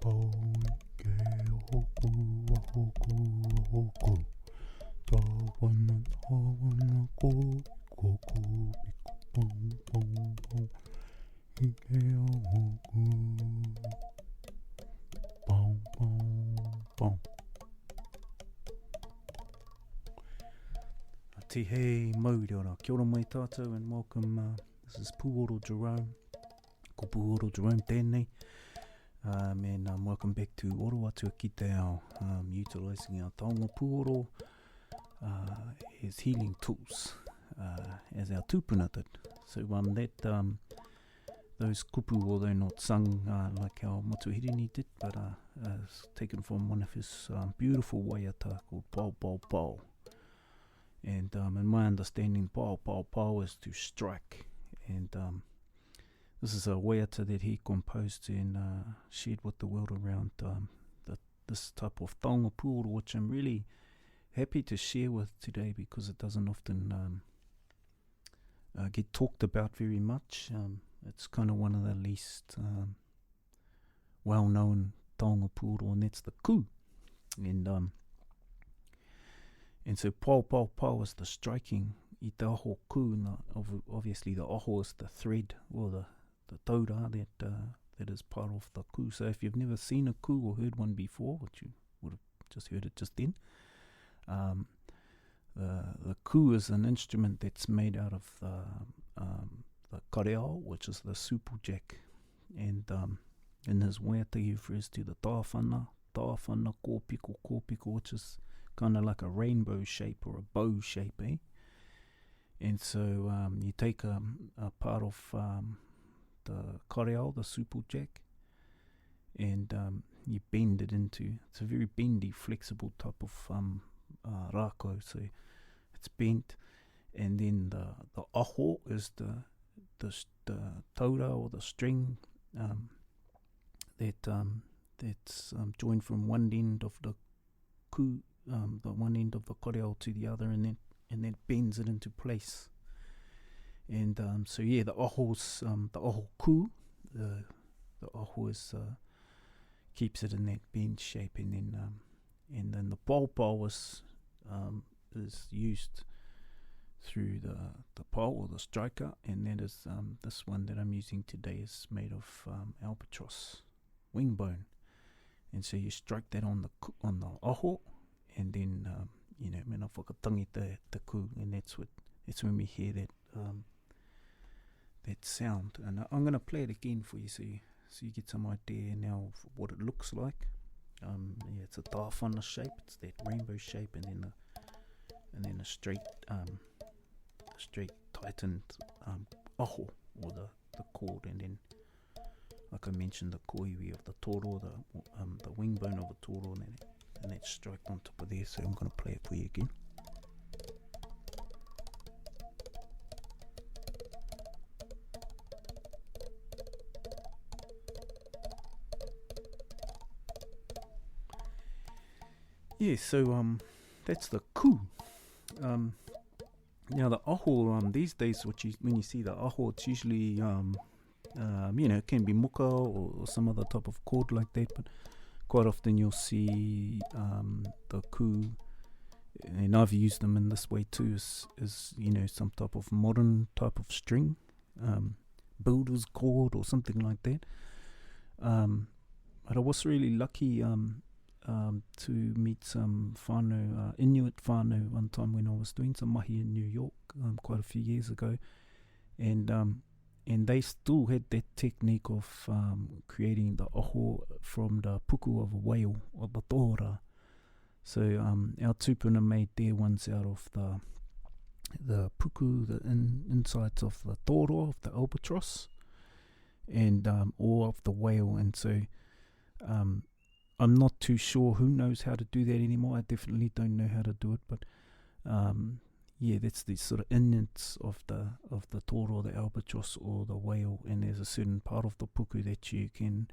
pau ke hoku a hoku a hoku. Tawana ko koku piku pong pong pong. Ike a hoku. Pong pong pong. Hei mauri ora, kia ora mai tātou and welcome, this is Puoro Jerome, ko Puoro Jerome tēnei, and welcome back to ORO Atua ki te ao, utilising our Taonga Puoro as healing tools, as our tūpuna did. So those kupu, although not sung like our Motuhirini did, but taken from one of his beautiful waiata called Pau Pau Pau. And in my understanding, Pau Pau Pau is to strike. And this is a waiata that he composed and shared with the world around this type of Taonga Puoro, which I'm really happy to share with today because it doesn't often get talked about very much. It's kind of one of the least well-known Taonga Puoro, and that's the ku. And so Pau Pau Pau is the striking, I te aho ku, obviously the aho is the thread, or the taura that is part of the ku. So if you've never seen a ku or heard one before, which you would have just heard it just then, the ku is an instrument that's made out of the kareo, which is the supplejack. And in his waiata he refers to the tāwhana kōpiko, which is kind of like a rainbow shape or a bow shape, eh? And so you take a part of the kareo, the supplejack, and you bend it into, it's a very bendy, flexible type of rako, so it's bent, and then the aho is the taura or the string that's joined from one end of the ku, the one end of the kareo to the other, and then bends it into place. And so yeah, the aho's the aho ku, the aho is keeps it in that bend shape, and then the pau pau is used through the pau or the striker, and that is this one that I'm using today is made of albatross wing bone, and so you strike that on the aho. And then, mena whakatangi te ku, and that's when we hear that sound. And I'm going to play it again for you so you get some idea now of what it looks like. It's a tāwhana shape, it's that rainbow shape, and then a straight tightened aho, or the cord, and then, like I mentioned, the koiwi of the toro, the wing bone of the toro, and that's strike on top of there. So I'm going to play it for you again. Yeah, so that's the ku. Now the aho, these days, when you see the aho, it's usually it can be muka or some other type of cord like that, but quite often you'll see the ku, and I've used them in this way too, is some type of modern type of string, builder's cord or something like that. But I was really lucky to meet some whānau, Inuit whānau, one time when I was doing some mahi in New York quite a few years ago, and they still had that technique of creating the aho from the puku of a whale, or the tora. So our tūpuna made their ones out of the puku, the insides of the toro, of the albatross, and or of the whale. And so I'm not too sure who knows how to do that anymore. I definitely don't know how to do it, but that's the sort of innards of the toro, the albatross, or the whale, and there's a certain part of the puku that you can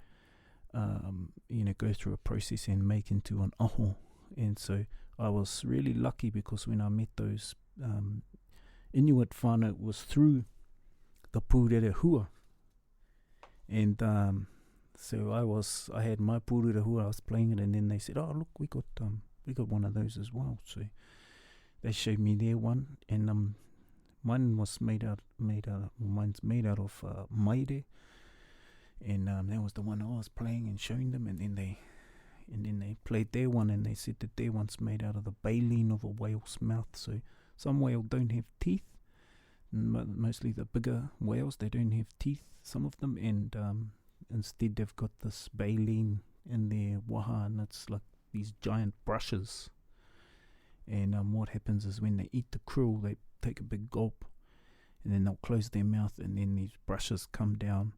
go through a process and make into an aho. And so I was really lucky because when I met those Inuit whānau, it was through the pūrere hua, and So I had my pūrere hua, I was playing it, and then they said, "Oh, look, we got one of those as well." So they showed me their one, and mine's made out of maire, and that was the one I was playing and showing them, and then they played their one, and they said that their one's made out of the baleen of a whale's mouth. So some whales don't have teeth. Mostly the bigger whales, they don't have teeth, some of them, and instead they've got this baleen in their waha, and it's like these giant brushes. And what happens is when they eat the krill, they take a big gulp, and then they'll close their mouth, and then these brushes come down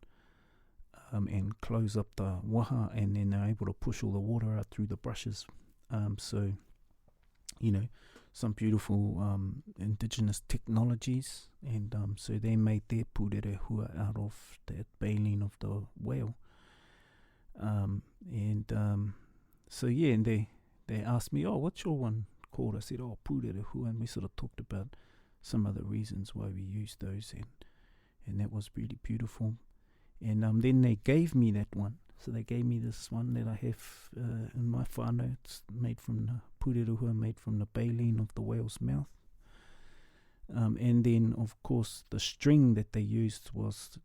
and close up the waha, and then they're able to push all the water out through the brushes. So, some beautiful indigenous technologies, and so they made their pūrere hua out of that baleen of the whale. So yeah, and they asked me, "Oh, what's your one called?" I said, "Oh, pūrere hua," and we sort of talked about some of the reasons why we use those, and that was really beautiful. And then they gave me that one. So they gave me this one that I have in my whānau. It's made from the pūrere hua, made from the baleen of the whale's mouth. And then, of course, the string that they used was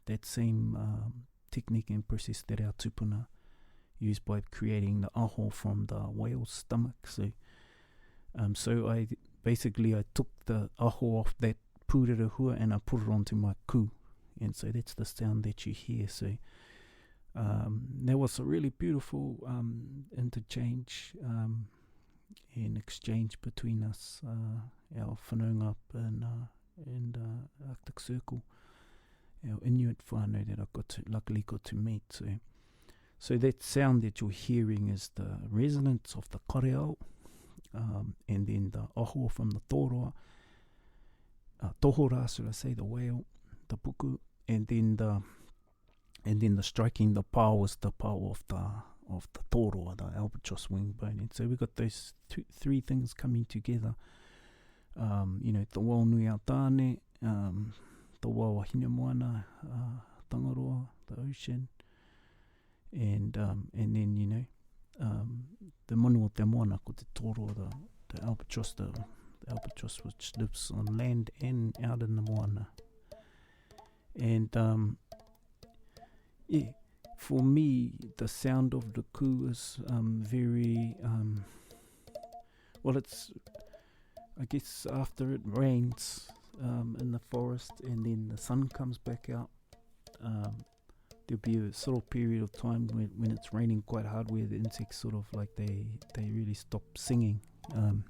that same technique and process that our tupuna used by creating the aho from the whale's stomach. So I took the aho off that pūrere hua and I put it onto my ku. And so that's the sound that you hear. So there was a really beautiful interchange and exchange between us, our whanaunga up in Arctic Circle, our Inuit whānau that I luckily got to meet. So that sound that you're hearing is the resonance of the kareao, and then the aho from the tōroa, tohora, should I say, the whale, the puku, and then the striking the pā was the pā of the tōroa, the albatross wing bone. And so we got those three things coming together. The wao nui ao tāne, the wao ahine moana, Tangaroa, the ocean, and then the manu o te moana ko te tōroa, the albatross, the albatross which lives on land and out in the moana. And for me, the sound of the ku is very it's, I guess, after it rains in the forest and then the sun comes back out, there'll be a sort of period of time when it's raining quite hard, where the insects sort of like they really stop singing, and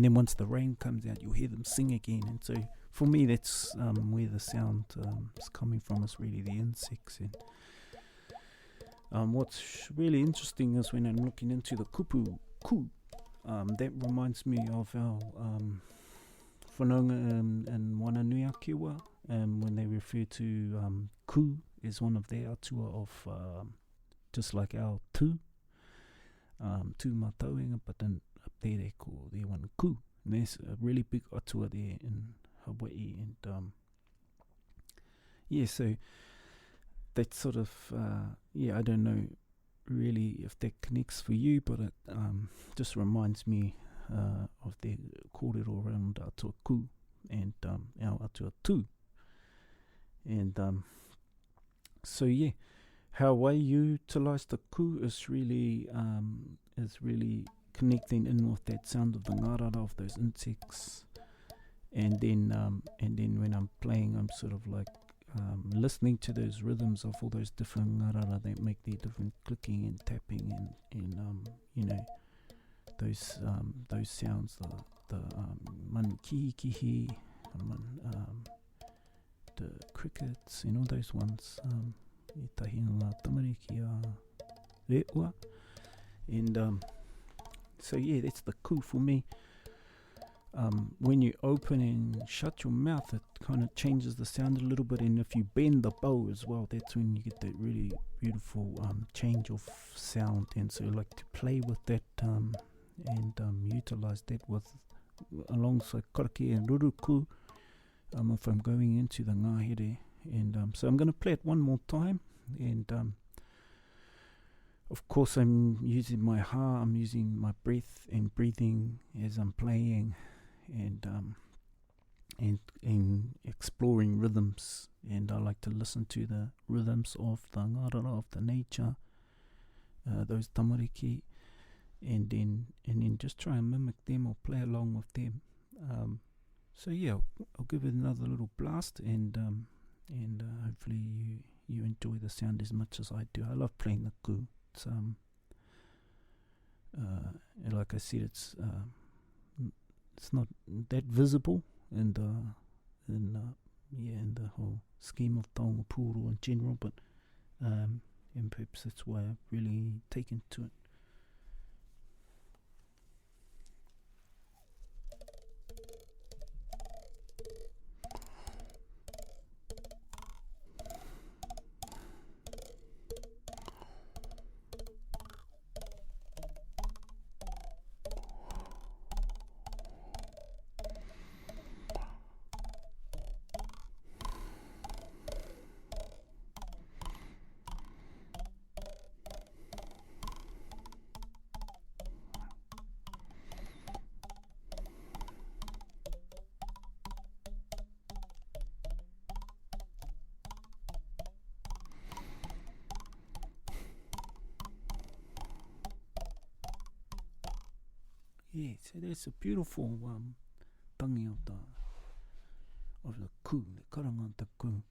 then once the rain comes out, you'll hear them sing again. And so for me, that's where the sound is coming from, is really the insects. And what's really interesting is when I'm looking into the kupu ku, that reminds me of our whanaunga in Wananuiakiwa, when they refer to ku is one of their atua of just like our tu matauenga, but then up there they call their one ku. And there's a really big atua there in Hawaii, and so that sort of I don't know really if that connects for you, but it just reminds me of the kōrero around atua ku and our atua tu. And how I utilise the ku is really connecting in with that sound of the ngarara, of those insects, and then when I'm playing, I'm sort of like listening to those rhythms of all those different ngarara that make their different clicking and tapping and those sounds, the manu kihi, the crickets and all those ones, e tahi ngā tamariki a reo, and that's the ku for me. When you open and shut your mouth, it kind of changes the sound a little bit, and if you bend the bow as well, that's when you get that really beautiful change of sound. And so I like to play with that and utilize that alongside karake and ruruku if I'm going into the ngahere. And so I'm going to play it one more time, and of course, I'm using my heart, I'm using my breath and breathing as I'm playing, and exploring rhythms. And I like to listen to the rhythms of the ngarara, of the nature, those tamariki, and then just try and mimic them or play along with them. So yeah, I'll give it another little blast, and hopefully you enjoy the sound as much as I do. I love playing the ku. It's like I said, it's not that visible in the whole scheme of Taonga Puoro in general, but and perhaps that's why I've really taken to it. Yeah, so that's a beautiful tangi of the ku, the karangata ku.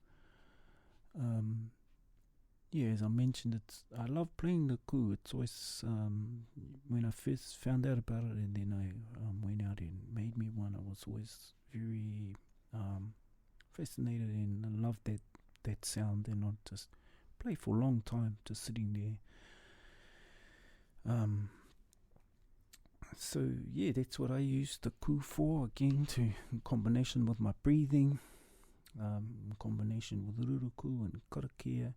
Yeah, as I mentioned, I love playing the ku. It's always when I first found out about it, and then I went out and made me one. I was always very fascinated and loved that sound, and I'd just play for a long time, just sitting there. So yeah, that's what I use the ku for, again, in combination with my breathing, in combination with ruruku and karakia,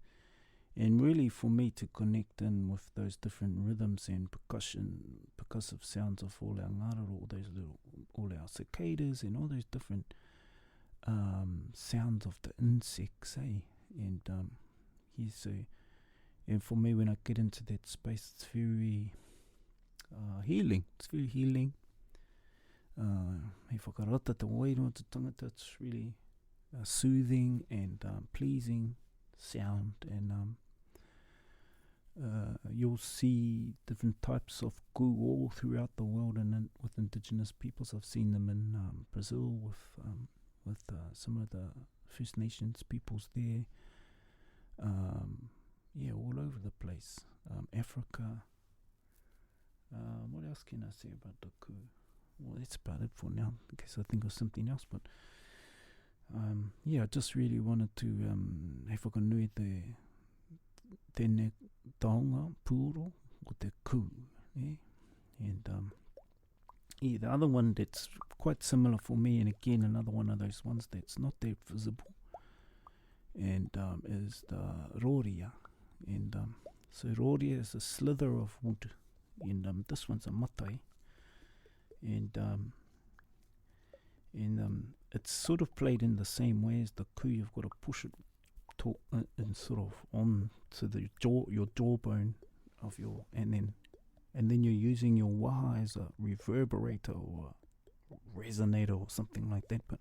and really for me to connect in with those different rhythms and percussive sounds of all our ngararo, all our cicadas and all those different sounds of the insects, and so, and for me, when I get into that space, it's very healing. It's very healing. Hei whakarata te wairua te tangata. It's really soothing and pleasing sound, and you'll see different types of ku all throughout the world, and with indigenous peoples. I've seen them in Brazil with some of the First Nations peoples there. Yeah, all over the place. Africa. What else can I say about the ku? Well, that's about it for now, in case I think of something else. But yeah, I just really wanted to hei whakanui tēnei Taonga Puoro o te ku, and yeah, the other one that's quite similar for me, and again another one of those ones that's not that visible, and is the Roria, and so Roria is a slither of wood. And this one's a matai, and it's sort of played in the same way as the ku. You've got to push it and sort of on to your jawbone of and then you're using your waha as a reverberator or a resonator or something like that. But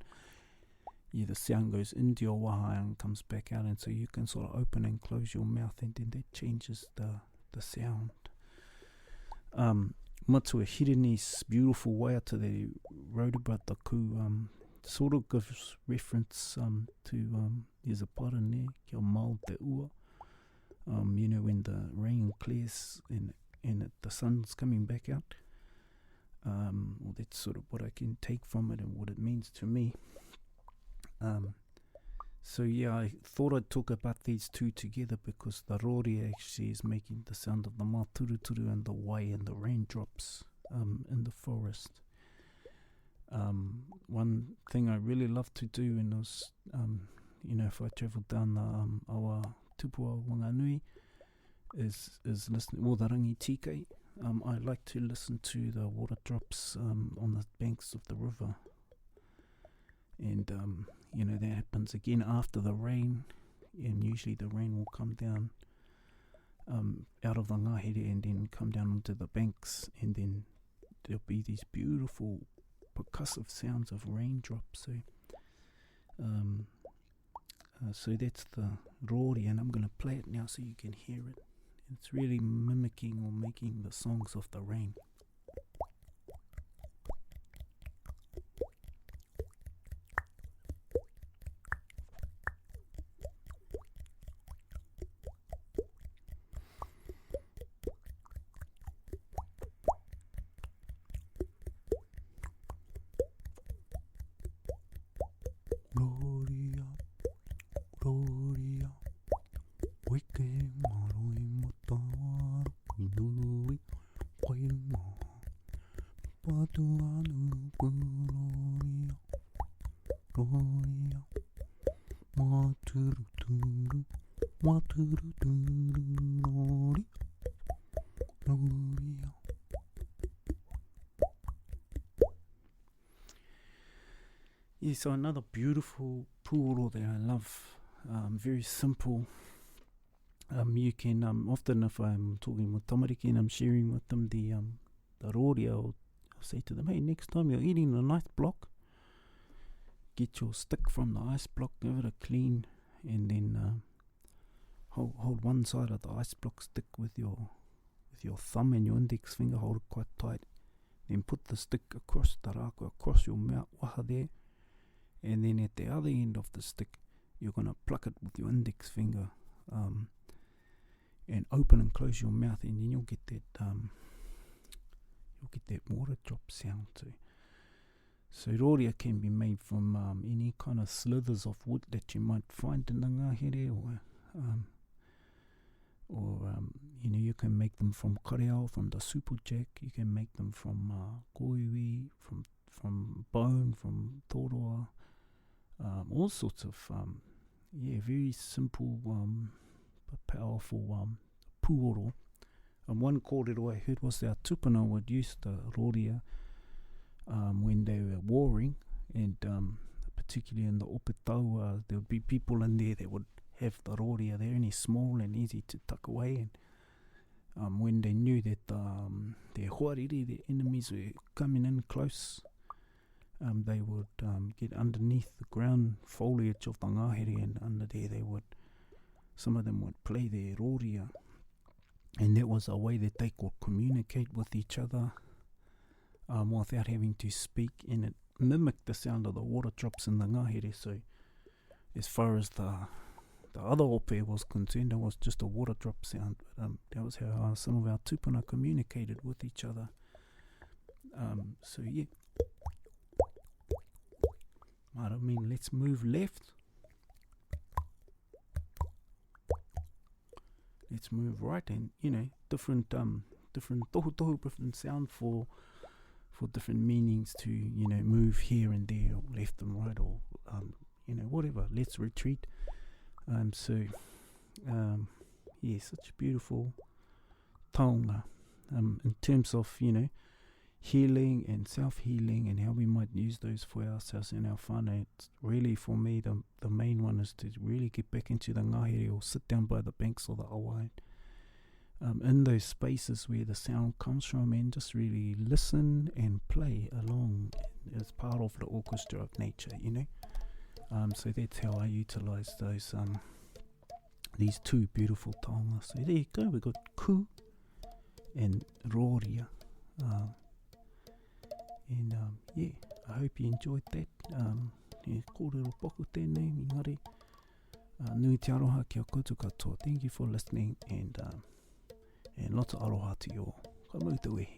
yeah, the sound goes into your waha and comes back out, and so you can sort of open and close your mouth, and then that changes the sound. Matua Hirini's beautiful waiata that he wrote about the ku sort of gives reference to there's a parane kia mau te ua, when the rain clears and the sun's coming back out. Well, that's sort of what I can take from it and what it means to me. So yeah, I thought I'd talk about these two together, because the rori actually is making the sound of the māturuturu and the wai and the raindrops in the forest. One thing I really love to do, and was, if I travel down the Awa Tupua Wanganui, is listening, well, the rangi tikei. I like to listen to the water drops on the banks of the river. And, that happens again after the rain, and usually the rain will come down out of the ngahere and then come down onto the banks, and then there'll be these beautiful percussive sounds of raindrops. So that's the Roria, and I'm going to play it now so you can hear it. It's really mimicking or making the songs of the rain. Roria, Roria, weke maroi mataru, nunui, koirunga, patuanu puroria, Roria, maturuturu, rori, Roria. Yeah, so another beautiful puoro that I love, very simple. You can, often if I'm talking with tamariki and I'm sharing with them the roria, I'll say to them, hey, next time you're eating an ice block, get your stick from the ice block, give it a clean, and then hold one side of the ice block stick with your thumb and your index finger, hold it quite tight, then put the stick across the rako, across your mouth, waha there, and then at the other end of the stick you're going to pluck it with your index finger, and open and close your mouth, and then you'll get that water drop sound too. So roria can be made from any kind of slithers of wood that you might find in the ngahere, or you can make them from kareao, from the superjack. You can make them from koiwi, from bone, from toroa, all sorts of very simple but powerful puoro. And one kōrero I heard was our tupuna would use the roria when they were warring, and particularly in the opetau, there would be people in there that would have the roria. They're only small and easy to tuck away, and when they knew that their huariri, their enemies, were coming in close, they would get underneath the ground foliage of the ngahere, and under there some of them would play their roria, and that was a way that they could communicate with each other without having to speak, and it mimicked the sound of the water drops in the ngahere. So as far as the other ope was concerned, it was just a water drop sound, but that was how some of our tupuna communicated with each other. So yeah, I mean, let's move left, let's move right, and different tohu, different sound for different meanings to move here and there, or left and right, or whatever. Let's retreat. Such a beautiful taonga in terms of healing and self-healing, and how we might use those for ourselves and our whānau. It's really, for me, the main one is to really get back into the ngahere, or sit down by the banks of the awa, in those spaces where the sound comes from, and just really listen and play along as part of the orchestra of nature, so that's how I utilize those these two beautiful taonga. So there you go, we got Ku and Roria, and I hope you enjoyed that. Kōrero poku tēnei, mingare, nui te aroha kia koutou katoa. Thank you for listening, and lots of aroha to you all. Ka mau te wehe.